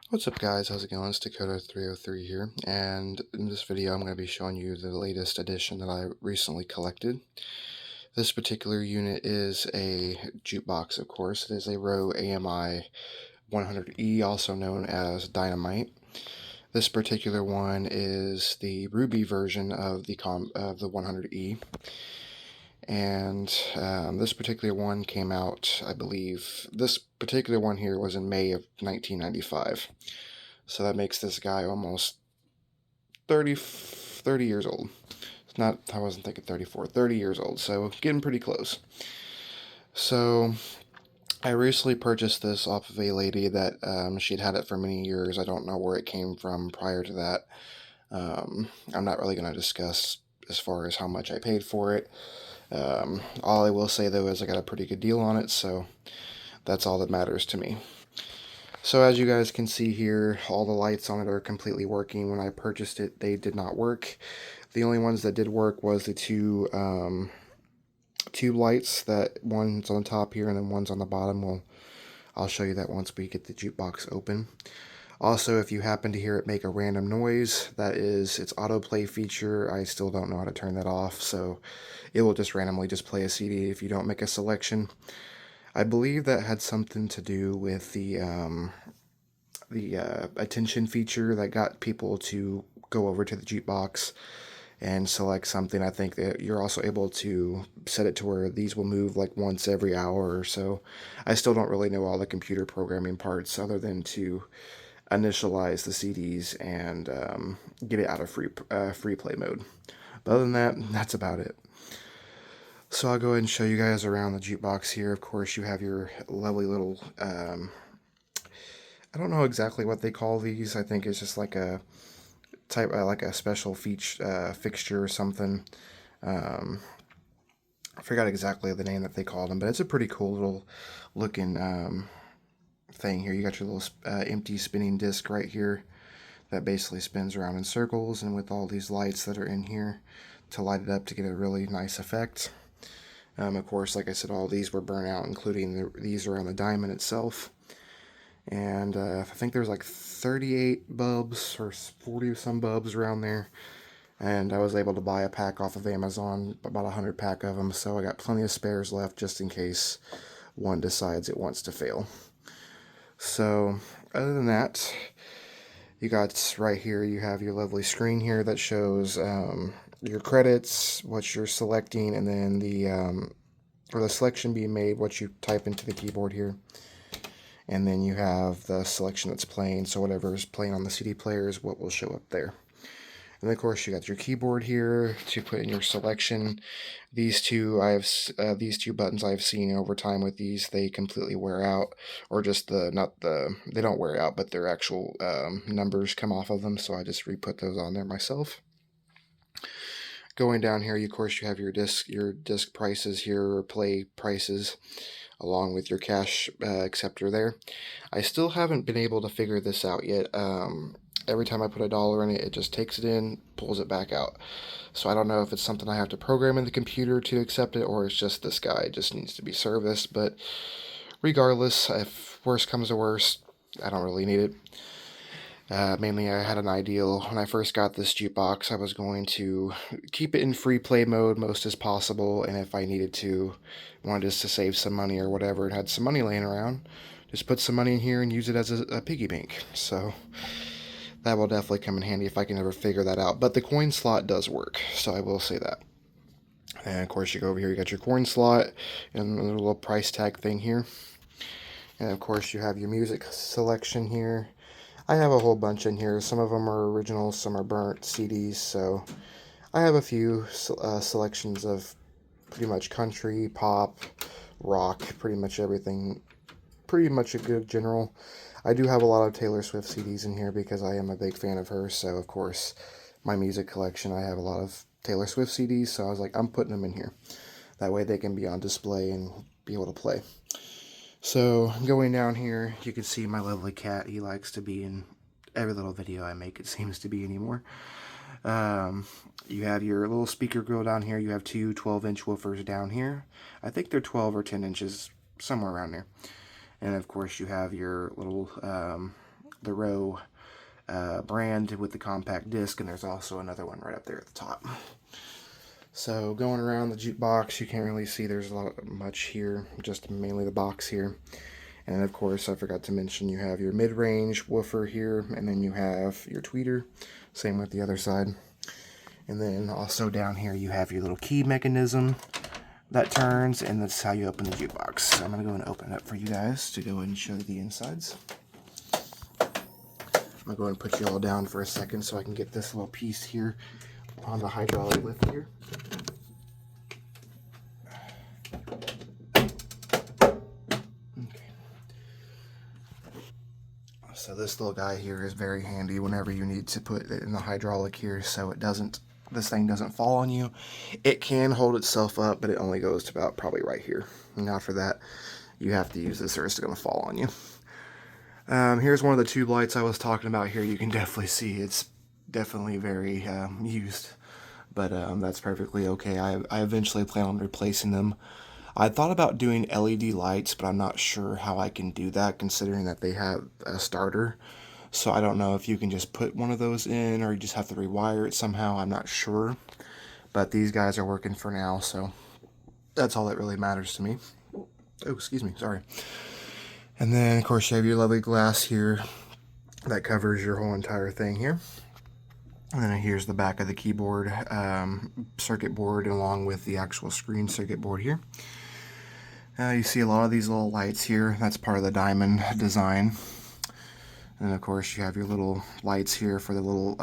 What's up guys, how's it going? It's Dakota303 here, and in this video I'm going to be showing you the latest edition that I recently collected. This particular unit is a jukebox, of course. It is a Rowe Ami 100E, also known as Dynamite. This particular one is the Ruby version of the 100E, and this particular one came out, I believe, this particular one here was in May of 1995. So that makes this guy almost 30 years old. It's not, I wasn't thinking 34, 30 years old, so getting pretty close. So I recently purchased this off of a lady that she'd had it for many years. I don't know where it came from prior to that. I'm not really going to discuss as far as how much I paid for it. All I will say though is I got a pretty good deal on it, so that's all that matters to me. So as you guys can see here, all the lights on it are completely working. When I purchased it, they did not work. The only ones that did work was the two tube lights. That one's on the top here and then one's on the bottom. Well, I'll show you that once we get the jukebox open. Also, if you happen to hear it make a random noise, that is its autoplay feature. I still don't know how to turn that off, so it will just randomly just play a CD if you don't make a selection. I believe that had something to do with the attention feature that got people to go over to the jukebox and select something. I think that you're also able to set it to where these will move like once every hour or so. I still don't really know all the computer programming parts other than to initialize the CDs and get it out of free play mode. But other than that, that's about it. So I'll go ahead and show you guys around the jukebox here. Of course, you have your lovely little, I don't know exactly what they call these. I think it's just like a type, like a special fixture or something. I forgot exactly the name that they called them, but it's a pretty cool little looking thing here. You got your little empty spinning disc right here that basically spins around in circles, and with all these lights that are in here to light it up to get a really nice effect. Of course, like I said, all these were burnt out, including these around the diamond itself. And I think there's like 38 bulbs or 40 some bulbs around there. And I was able to buy a pack off of Amazon, about 100 pack of them, so I got plenty of spares left just in case one decides it wants to fail. So, other than that, you got right here, you have your lovely screen here that shows your credits, what you're selecting, and then the selection being made, what you type into the keyboard here. And then you have the selection that's playing, so whatever is playing on the CD player is what will show up there. And of course, you got your keyboard here to put in your selection. These two buttons I've seen over time with these, they completely wear out, or just they don't wear out, but their actual numbers come off of them. So I just re-put those on there myself. Going down here, of course, you have your disc prices here, or play prices, along with your cash acceptor there. I still haven't been able to figure this out yet. Every time I put $1 in it, it just takes it in, pulls it back out. So I don't know if it's something I have to program in the computer to accept it, or it's just this guy just needs to be serviced. But regardless, if worst comes to worst, I don't really need it. Mainly, I had an ideal when I first got this jukebox. I was going to keep it in free play mode most as possible, and if I needed to, wanted just to save some money or whatever, and had some money laying around, just put some money in here and use it as a piggy bank. So that will definitely come in handy if I can ever figure that out. But the coin slot does work, so I will say that. And of course, you go over here, you got your coin slot and a little price tag thing here. And of course, you have your music selection here. I have a whole bunch in here. Some of them are original, some are burnt CDs, so I have a few selections of pretty much country, pop, rock, pretty much everything. Pretty much a good general. I do have a lot of Taylor Swift CDs in here because I am a big fan of her, so of course, my music collection, I have a lot of Taylor Swift CDs, so I was like, I'm putting them in here. That way they can be on display and be able to play. So, going down here, you can see my lovely cat. He likes to be in every little video I make, it seems to be anymore. You have your little speaker grill down here. You have two 12-inch woofers down here. I think they're 12 or 10 inches, somewhere around there. And of course, you have your little the Rowe brand with the compact disc, and there's also another one right up there at the top. So going around the jukebox, you can't really see there's a lot much here, just mainly the box here. And of course, I forgot to mention you have your mid-range woofer here, and then you have your tweeter, same with the other side. And then also down here you have your little key mechanism that turns, and that's how you open the jukebox. So I'm going to go and open it up for you guys to go ahead and show the insides. I'm going to go and put you all down for a second so I can get this little piece here on the hydraulic lift here. Okay. So this little guy here is very handy whenever you need to put it in the hydraulic here so this thing doesn't fall on you. It can hold itself up, but it only goes to about probably right here. And after that, you have to use this or it's going to fall on you. Here's one of the tube lights I was talking about here. You can definitely see it's definitely very used, but that's perfectly okay. I eventually plan on replacing them. I thought about doing LED lights, but I'm not sure how I can do that considering that they have a starter. So I don't know if you can just put one of those in or you just have to rewire it somehow. I'm not sure, but these guys are working for now, so that's all that really matters to me. Oh, excuse me, sorry. And then, of course, you have your lovely glass here that covers your whole entire thing here. And then here's the back of the keyboard circuit board along with the actual screen circuit board here. You see a lot of these little lights here. That's part of the diamond design. And of course, you have your little lights here for the little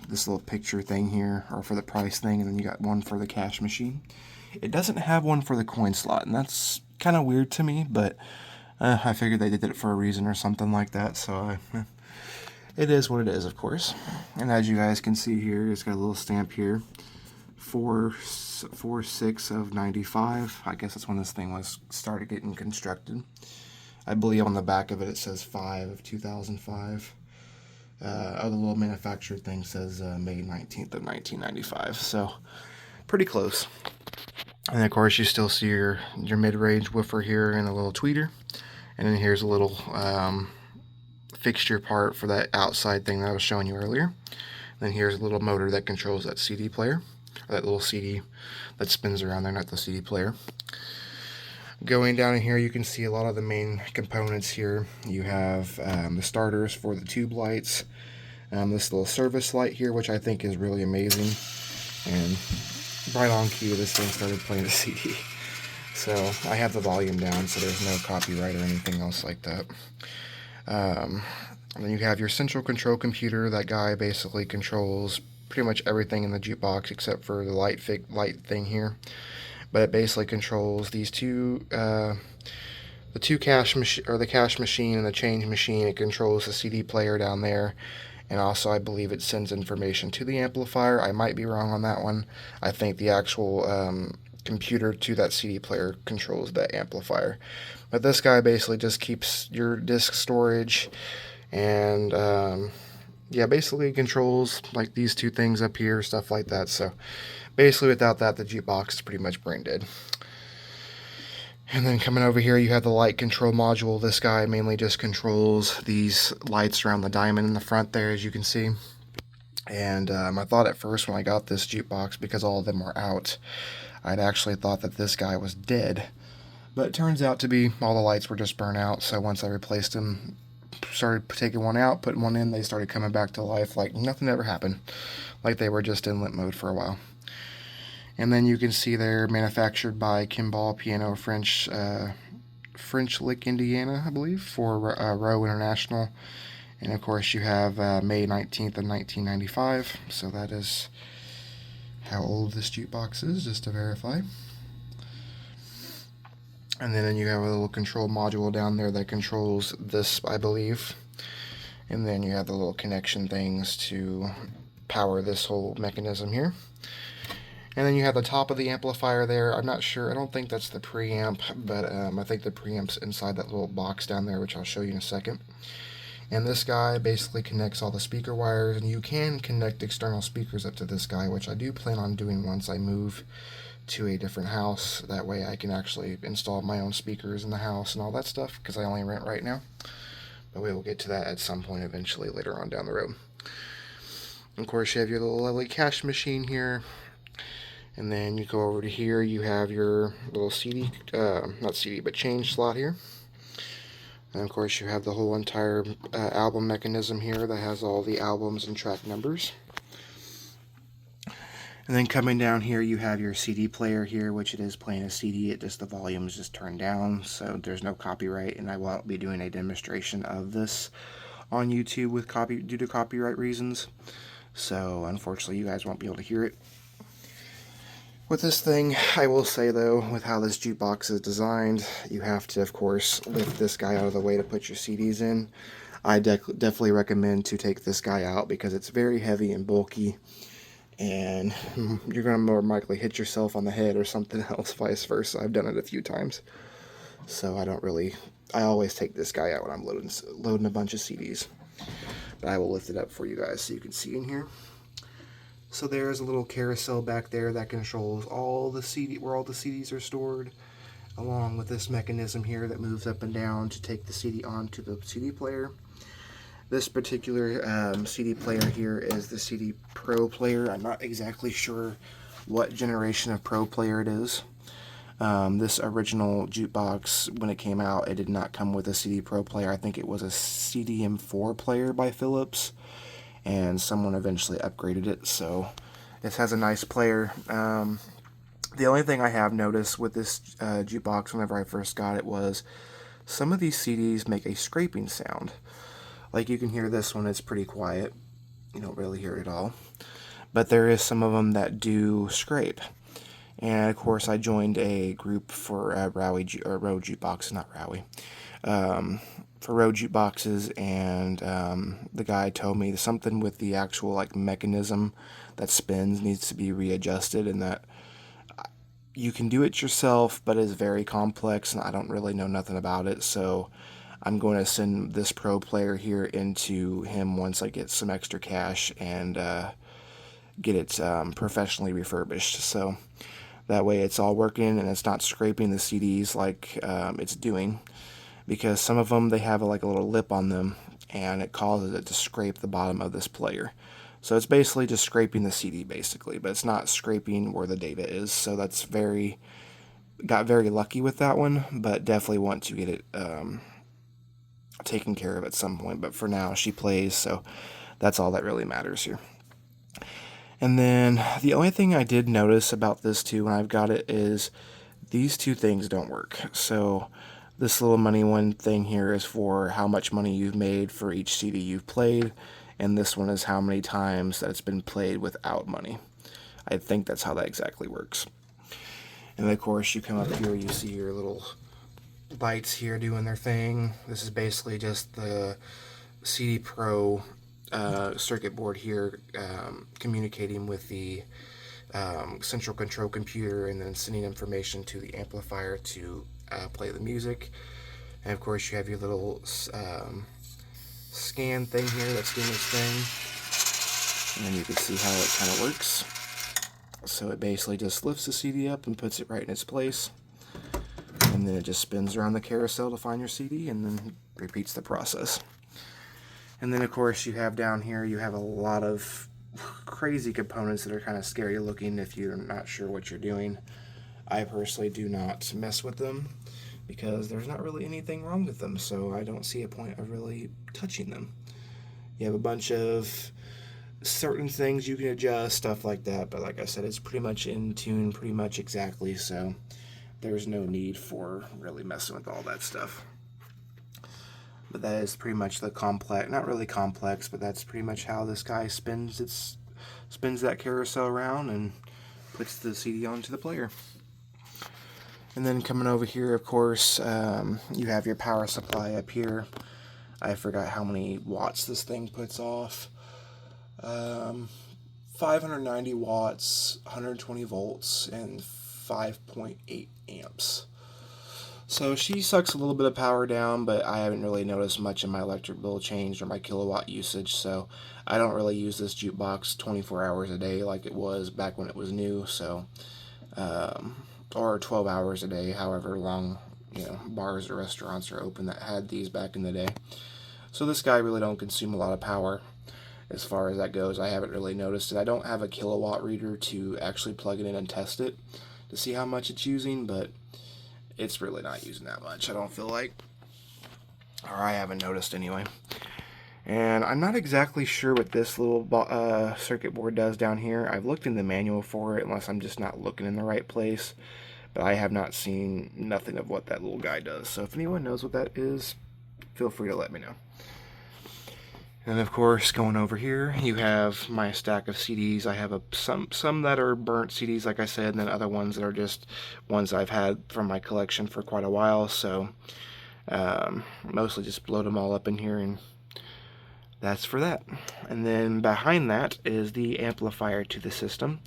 this little picture thing here, or for the price thing. And then you got one for the cash machine. It doesn't have one for the coin slot, and that's kind of weird to me, but I figured they did it for a reason or something like that, so it is what it is, of course. And as you guys can see here, it's got a little stamp here, 4/6 of 95. I guess that's when this thing was started getting constructed. I believe on the back of it, it says 5 of 2005. The little manufactured thing says May 19th of 1995, so pretty close. And of course, you still see your mid-range woofer here and a little tweeter. And then here's a little fixture part for that outside thing that I was showing you earlier. Then here's a little motor that controls that CD player, or that little CD that spins around there, not the CD player. Going down in here, you can see a lot of the main components here. You have the starters for the tube lights, this little service light here, which I think is really amazing. And right on cue, this thing started playing a CD. So I have the volume down, so there's no copyright or anything else like that. And then you have your central control computer. That guy basically controls pretty much everything in the jukebox except for the light thing here. But it basically controls these two, the cash machine and the change machine. It controls the CD player down there. And also, I believe it sends information to the amplifier. I might be wrong on that one. I think the actual computer to that CD player controls that amplifier. But this guy basically just keeps your disk storage, and yeah, basically controls like these two things up here, stuff like that. So basically, without that, the jukebox is pretty much brain dead. And then coming over here, you have the light control module. This guy mainly just controls these lights around the diamond in the front there, as you can see. And I thought at first when I got this jukebox, because all of them were out, I'd actually thought that this guy was dead. But it turns out to be all the lights were just burnt out. So once I replaced them, started taking one out, putting one in, they started coming back to life like nothing ever happened. Like they were just in limp mode for a while. And then you can see they're manufactured by Kimball Piano French Lick, Indiana, I believe, for Rowe International. And of course you have May 19th of 1995. So that is how old this jukebox is, just to verify. And then you have a little control module down there that controls this, I believe. And then you have the little connection things to power this whole mechanism here. And then you have the top of the amplifier there. I'm not sure. I don't think that's the preamp, but I think the preamp's inside that little box down there, which I'll show you in a second. And this guy basically connects all the speaker wires, and you can connect external speakers up to this guy, which I do plan on doing once I move to a different house. That way I can actually install my own speakers in the house and all that stuff, because I only rent right now. but we will get to that at some point eventually later on down the road. Of course, you have your little lovely cash machine here. And then you go over to here, you have your little CD, not CD, but change slot here. And of course you have the whole entire album mechanism here that has all the albums and track numbers. And then coming down here you have your CD player here, which it is playing a CD, the volume is just turned down, so there's no copyright, and I won't be doing a demonstration of this on YouTube due to copyright reasons. So unfortunately you guys won't be able to hear it. With this thing, I will say though, with how this jukebox is designed, you have to, of course, lift this guy out of the way to put your CDs in. I definitely recommend to take this guy out because it's very heavy and bulky, and you're going to more likely hit yourself on the head or something else, vice versa. I've done it a few times. So I always take this guy out when I'm loading a bunch of CDs. But I will lift it up for you guys so you can see in here. So there's a little carousel back there that controls where all the CDs are stored, along with this mechanism here that moves up and down to take the CD onto the CD player. This particular CD player here is the CD Pro player. I'm not exactly sure what generation of Pro player it is. This original jukebox, when it came out, it did not come with a CD Pro player. I think it was a CDM4 player by Philips, and someone eventually upgraded it, so this has a nice player. The only thing I have noticed with this jukebox whenever I first got it was some of these CDs make a scraping sound. Like you can hear this one, it's pretty quiet. You don't really hear it at all. But there is some of them that do scrape. And of course I joined a group for Rowe Jukebox, not Rowe. For Rowe Jukeboxes, and the guy told me something with the actual mechanism that spins needs to be readjusted, and that you can do it yourself, but it's very complex, and I don't really know nothing about it, so I'm going to send this Pro player here into him once I get some extra cash and get it professionally refurbished, so that way it's all working and it's not scraping the CDs like it's doing. Because some of them, they have a little lip on them, and it causes it to scrape the bottom of this player. So it's basically just scraping the CD, basically, but it's not scraping where the data is. So that's got very lucky with that one, but definitely want to get it taken care of at some point. But for now, she plays, so that's all that really matters here. And then the only thing I did notice about this too when I've got it is these two things don't work. So this little money one thing here is for how much money you've made for each CD you've played, and this one is how many times that it's been played without money. I think that's how that exactly works. And of course you come up here, you see your little lights here doing their thing. This is basically just the CD Pro circuit board here communicating with the central control computer and then sending information to the amplifier to play the music. And of course you have your little scan thing here that's doing its thing, and then you can see how it kind of works. So it basically just lifts the CD up and puts it right in its place, and then it just spins around the carousel to find your CD and then repeats the process. And then of course you have down here, you have a lot of crazy components that are kind of scary looking if you're not sure what you're doing. I personally do not mess with them because there's not really anything wrong with them, so I don't see a point of really touching them. You have a bunch of certain things you can adjust, stuff like that, but like I said, it's pretty much in tune pretty much exactly, so there's no need for really messing with all that stuff. But that is pretty much the complex, not really complex, but that's pretty much how this guy spins that carousel around and puts the CD onto the player. And then coming over here, of course, you have your power supply up here. I forgot how many watts this thing puts off. 590 watts, 120 volts, and 5.8 amps. So she sucks a little bit of power down, but I haven't really noticed much in my electric bill change or my kilowatt usage, so I don't really use this jukebox 24 hours a day like it was back when it was new, so or 12 hours a day, however long bars or restaurants are open that had these back in the day. So this guy really don't consume a lot of power as far as that goes. I haven't really noticed it. I don't have a kilowatt reader to actually plug it in and test it to see how much it's using, but it's really not using that much, I don't feel like. Or I haven't noticed anyway. And I'm not exactly sure what this little circuit board does down here. I've looked in the manual for it, unless I'm just not looking in the right place. But I have not seen nothing of what that little guy does. So if anyone knows what that is, feel free to let me know. And of course, going over here, you have my stack of CDs. I have some that are burnt CDs, like I said, and then other ones that are just ones I've had from my collection for quite a while. So mostly just load them all up in here, and that's for that. And then behind that is the amplifier to the system.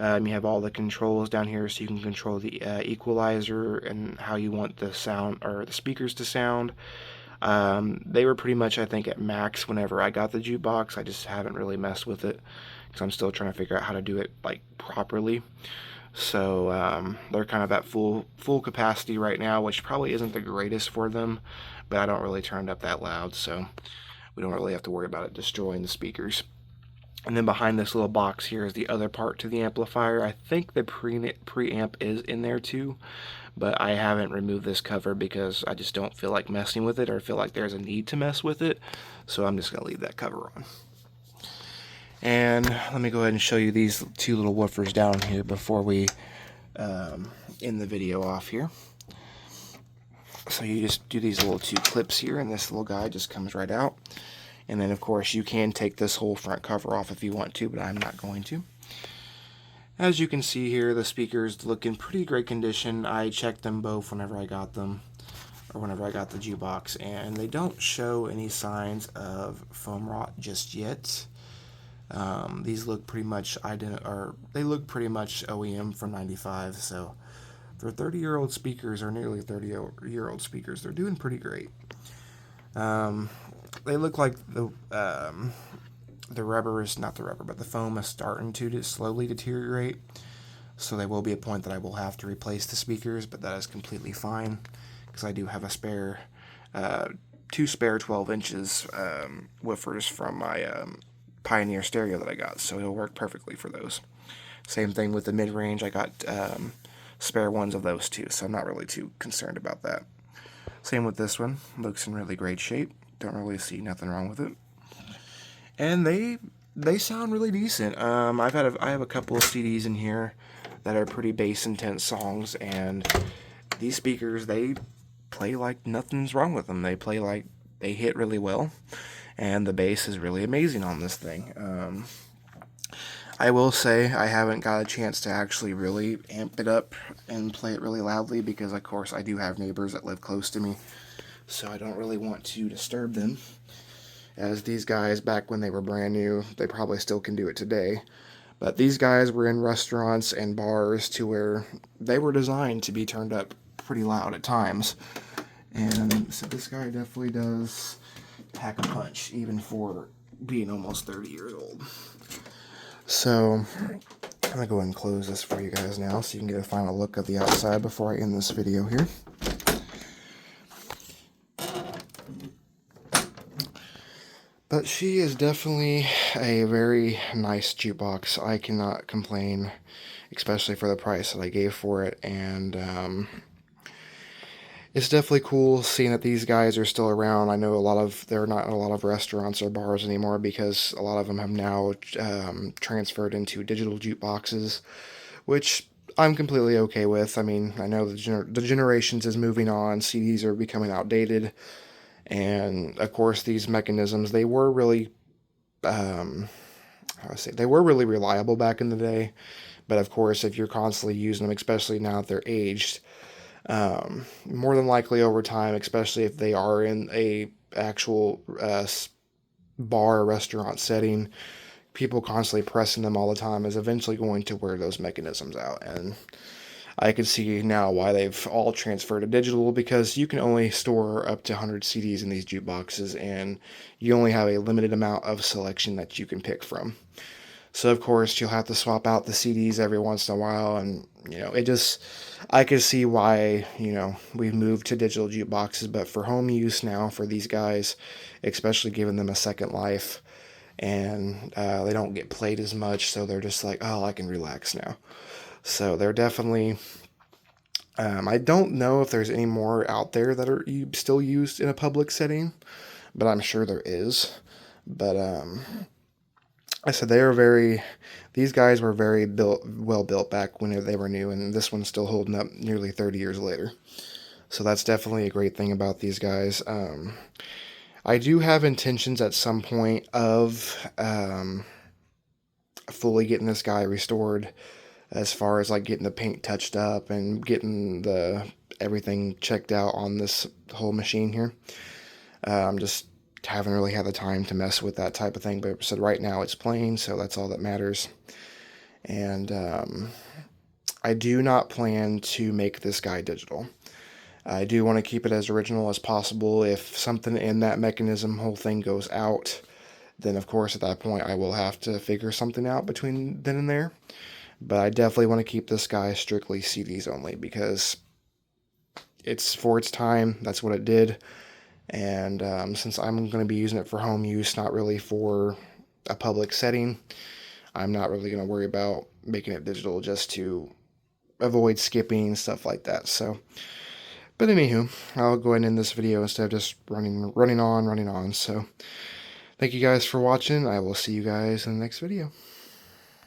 You have all the controls down here, so you can control the equalizer and how you want the sound or the speakers to sound. They were pretty much, I think, at max whenever I got the jukebox. I just haven't really messed with it because I'm still trying to figure out how to do it like properly. So they're kind of at full capacity right now, which probably isn't the greatest for them, but I don't really turn it up that loud, so we don't really have to worry about it destroying the speakers. And then behind this little box here is the other part to the amplifier. I think the preamp is in there too, but I haven't removed this cover because I just don't feel like messing with it or feel like there's a need to mess with it. So I'm just going to leave that cover on. And let me go ahead and show you these two little woofers down here before we end the video off here. So you just do these little two clips here, and this little guy just comes right out. And then, of course, you can take this whole front cover off if you want to, but I'm not going to. As you can see here, the speakers look in pretty great condition. I checked them both whenever I got them, or whenever I got the jukebox, and they don't show any signs of foam rot just yet. These look pretty much they look pretty much OEM from '95, so for 30-year-old speakers, or nearly 30-year-old speakers, they're doing pretty great. They look like the rubber is not the rubber, but the foam is starting to slowly deteriorate. So there will be a point that I will have to replace the speakers, but that is completely fine because I do have a spare, two spare 12 inches woofers from my Pioneer stereo that I got, so it'll work perfectly for those. Same thing with the mid-range. I got spare ones of those too, so I'm not really too concerned about that. Same with this one. Looks in really great shape. Don't really see nothing wrong with it. And they sound really decent. I have a couple of CDs in here that are pretty bass intense songs, and these speakers, they play like nothing's wrong with them. They play like they hit really well, and the bass is really amazing on this thing. I will say I haven't got a chance to actually really amp it up and play it really loudly because, of course, I do have neighbors that live close to me, so I don't really want to disturb them. As these guys, back when they were brand new, they probably still can do it today, but these guys were in restaurants and bars to where they were designed to be turned up pretty loud at times. And so this guy definitely does pack a punch, even for being almost 30 years old. So I'm going to go ahead and close this for you guys now so you can get a final look of the outside before I end this video here. But she is definitely a very nice jukebox. I cannot complain, especially for the price that I gave for it. And it's definitely cool seeing that these guys are still around. I know they're not in a lot of restaurants or bars anymore because a lot of them have now transferred into digital jukeboxes, which I'm completely okay with. I mean, I know the generations is moving on. CDs are becoming outdated. And of course, these mechanisms, they were really, they were really reliable back in the day. But of course, if you're constantly using them, especially now that they're aged, more than likely over time, especially if they are in a actual bar or restaurant setting, people constantly pressing them all the time is eventually going to wear those mechanisms out. And I can see now why they've all transferred to digital, because you can only store up to 100 CDs in these jukeboxes, and you only have a limited amount of selection that you can pick from. So of course you'll have to swap out the CDs every once in a while, and it just, I could see why we've moved to digital jukeboxes, but for home use now for these guys, especially giving them a second life, and they don't get played as much, so they're just like, oh, I can relax now. So they're definitely. I don't know if there's any more out there that are still used in a public setting, but I'm sure there is. But I said they are very. These guys were very well built back when they were new, and this one's still holding up nearly 30 years later. So that's definitely a great thing about these guys. I do have intentions at some point of fully getting this guy restored, as far as like getting the paint touched up and getting the everything checked out on this whole machine here. I'm just haven't really had the time to mess with that type of thing, but said right now it's plain, so that's all that matters. And I do not plan to make this guy digital. I do want to keep it as original as possible. If something in that mechanism whole thing goes out, then of course at that point I will have to figure something out between then and there. But I definitely want to keep this guy strictly CDs only, because it's for its time. That's what it did. And since I'm going to be using it for home use, not really for a public setting, I'm not really going to worry about making it digital just to avoid skipping and stuff like that. So, but anywho, I'll go ahead and end this video instead of just running on. So, thank you guys for watching. I will see you guys in the next video.